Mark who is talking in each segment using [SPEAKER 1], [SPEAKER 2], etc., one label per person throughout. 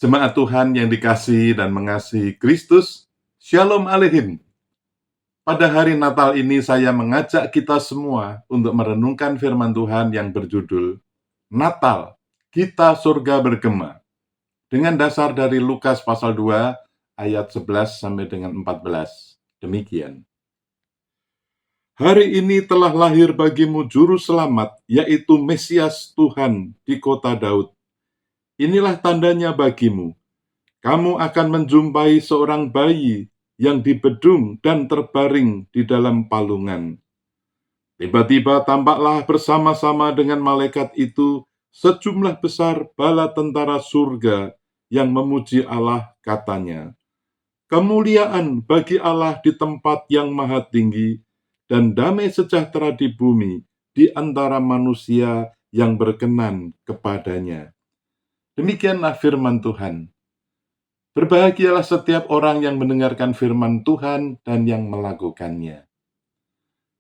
[SPEAKER 1] Jemaat Tuhan yang dikasihi dan mengasihi Kristus, Shalom Aleichem. Pada hari Natal ini saya mengajak kita semua untuk merenungkan firman Tuhan yang berjudul Natal, Kita Surga Bergema, dengan dasar dari Lukas pasal 2 ayat 11 sampai dengan 14. Demikian. Hari ini telah lahir bagimu juru selamat, yaitu Mesias Tuhan di kota Daud. Inilah tandanya bagimu. Kamu akan menjumpai seorang bayi yang dibedung dan terbaring di dalam palungan. Tiba-tiba tampaklah bersama-sama dengan malaikat itu sejumlah besar bala tentara surga yang memuji Allah, katanya, "Kemuliaan bagi Allah di tempat yang maha tinggi, dan damai sejahtera di bumi di antara manusia yang berkenan kepadanya." Demikianlah firman Tuhan. Berbahagialah setiap orang yang mendengarkan firman Tuhan dan yang melakukannya.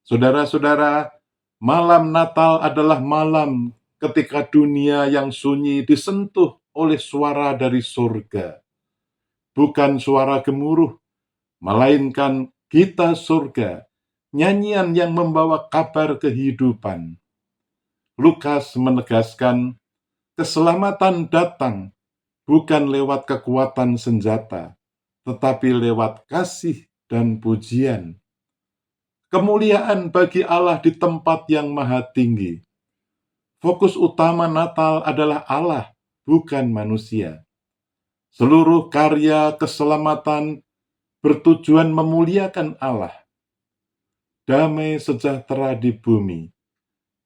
[SPEAKER 1] Saudara-saudara, malam Natal adalah malam ketika dunia yang sunyi disentuh oleh suara dari surga. Bukan suara gemuruh, melainkan kita surga, nyanyian yang membawa kabar kehidupan. Lukas menegaskan, keselamatan datang bukan lewat kekuatan senjata, tetapi lewat kasih dan pujian. Kemuliaan bagi Allah di tempat yang maha tinggi. Fokus utama Natal adalah Allah, bukan manusia. Seluruh karya keselamatan bertujuan memuliakan Allah. Damai sejahtera di bumi.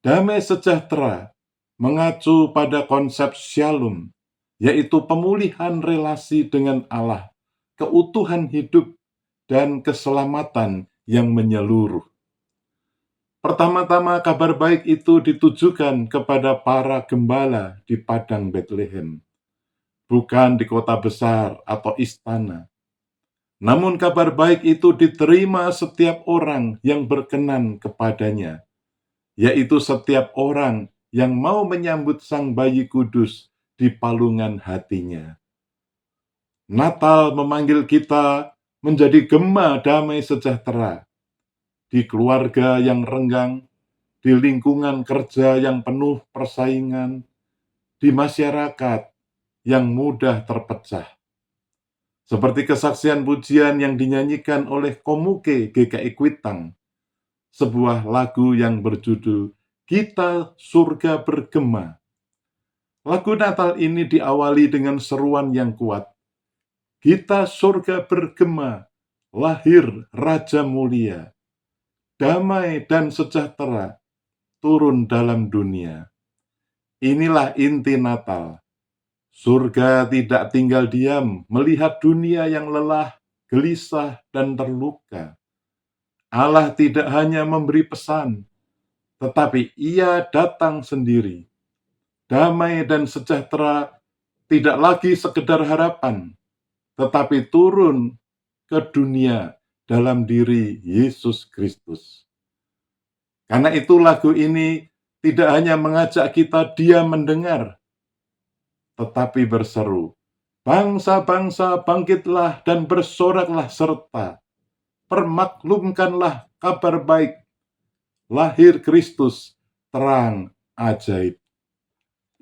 [SPEAKER 1] Damai sejahtera mengacu pada konsep shalom, yaitu pemulihan relasi dengan Allah, keutuhan hidup, dan keselamatan yang menyeluruh. Pertama-tama kabar baik itu ditujukan kepada para gembala di padang Bethlehem, bukan di kota besar atau istana. Namun kabar baik itu diterima setiap orang yang berkenan kepadanya, yaitu setiap orang yang mau menyambut sang bayi kudus di palungan hatinya. Natal memanggil kita menjadi gema damai sejahtera di keluarga yang renggang, di lingkungan kerja yang penuh persaingan, di masyarakat yang mudah terpecah. Seperti kesaksian pujian yang dinyanyikan oleh Komuke GKI Kuitang, sebuah lagu yang berjudul Kita Surga Bergema. Lagu Natal ini diawali dengan seruan yang kuat. Kita surga bergema, lahir Raja Mulia. Damai dan sejahtera turun dalam dunia. Inilah inti Natal. Surga tidak tinggal diam melihat dunia yang lelah, gelisah, dan terluka. Allah tidak hanya memberi pesan, tetapi Ia datang sendiri. Damai dan sejahtera tidak lagi sekedar harapan, tetapi turun ke dunia dalam diri Yesus Kristus. Karena itu lagu ini tidak hanya mengajak kita diam mendengar, tetapi berseru, bangsa-bangsa bangkitlah dan bersoraklah serta, permaklumkanlah kabar baik, lahir Kristus, terang ajaib.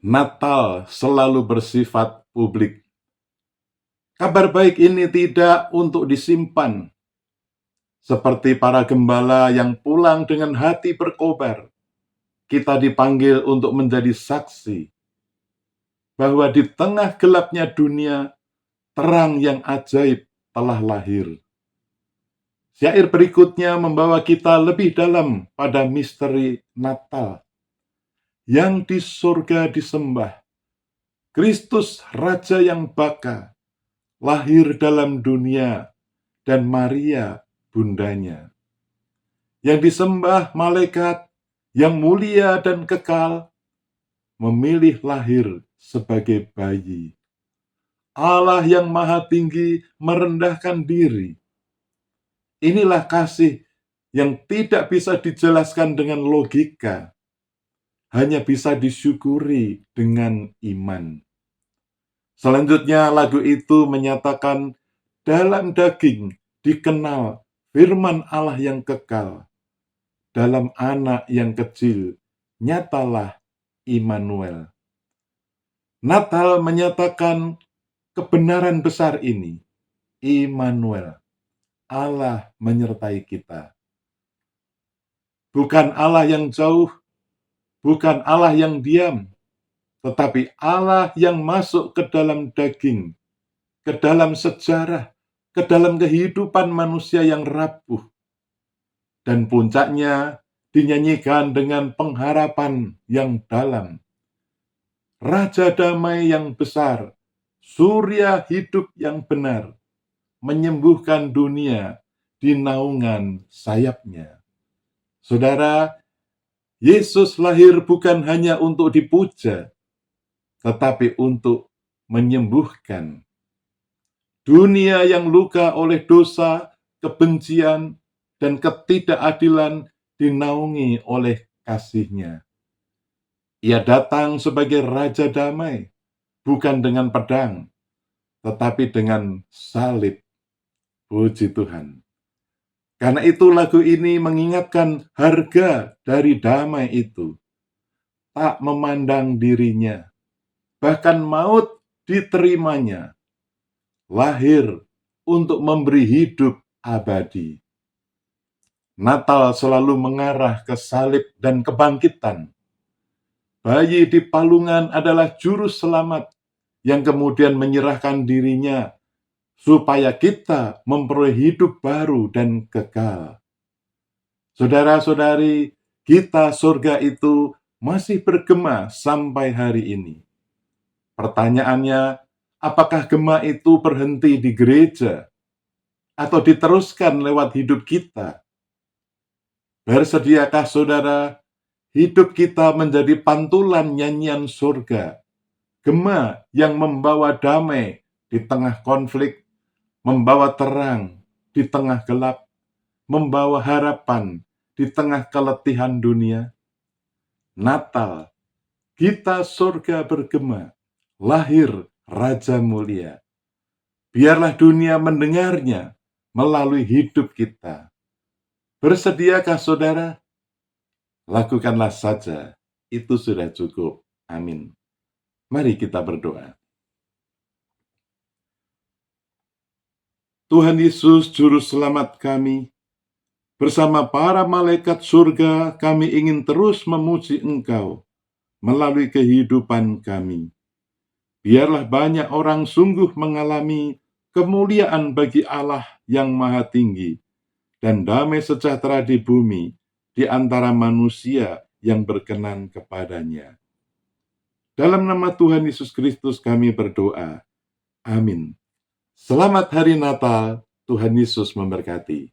[SPEAKER 1] Natal selalu bersifat publik. Kabar baik ini tidak untuk disimpan, seperti para gembala yang pulang dengan hati berkobar. Kita dipanggil untuk menjadi saksi bahwa di tengah gelapnya dunia, terang yang ajaib telah lahir. Syair berikutnya membawa kita lebih dalam pada misteri Natal. Yang di surga disembah, Kristus Raja yang baka, lahir dalam dunia, dan Maria bundanya. Yang disembah malaikat, yang mulia dan kekal, memilih lahir sebagai bayi. Allah yang maha tinggi merendahkan diri. Inilah kasih yang tidak bisa dijelaskan dengan logika, hanya bisa disyukuri dengan iman. Selanjutnya lagu itu menyatakan, dalam daging dikenal firman Allah yang kekal, dalam anak yang kecil nyatalah Immanuel. Natal menyatakan kebenaran besar ini, Immanuel, Allah menyertai kita. Bukan Allah yang jauh, bukan Allah yang diam, tetapi Allah yang masuk ke dalam daging, ke dalam sejarah, ke dalam kehidupan manusia yang rapuh. Dan puncaknya dinyanyikan dengan pengharapan yang dalam. Raja damai yang besar, surya hidup yang benar, menyembuhkan dunia di naungan sayapnya. Saudara, Yesus lahir bukan hanya untuk dipuja, tetapi untuk menyembuhkan. Dunia yang luka oleh dosa, kebencian, dan ketidakadilan dinaungi oleh kasih-Nya. Ia datang sebagai Raja Damai, bukan dengan pedang, tetapi dengan salib. Puji Tuhan. Karena itu lagu ini mengingatkan harga dari damai itu. Tak memandang dirinya, bahkan maut diterimanya. Lahir untuk memberi hidup abadi. Natal selalu mengarah ke salib dan kebangkitan. Bayi di palungan adalah juru selamat yang kemudian menyerahkan dirinya supaya kita memperoleh hidup baru dan kekal. Saudara-saudari, kita surga itu masih bergema sampai hari ini. Pertanyaannya, apakah gema itu berhenti di gereja atau diteruskan lewat hidup kita? Bersediakah saudara hidup kita menjadi pantulan nyanyian surga, gema yang membawa damai di tengah konflik, membawa terang di tengah gelap, membawa harapan di tengah keletihan dunia? Natal, kita surga bergema, lahir Raja Mulia. Biarlah dunia mendengarnya melalui hidup kita. Bersediakah saudara? Lakukanlah saja, itu sudah cukup. Amin. Mari kita berdoa. Tuhan Yesus, Juru Selamat kami, bersama para malaikat surga kami ingin terus memuji Engkau melalui kehidupan kami. Biarlah banyak orang sungguh mengalami kemuliaan bagi Allah yang Maha Tinggi dan damai sejahtera di bumi di antara manusia yang berkenan kepadanya. Dalam nama Tuhan Yesus Kristus kami berdoa. Amin. Selamat Hari Natal, Tuhan Yesus memberkati.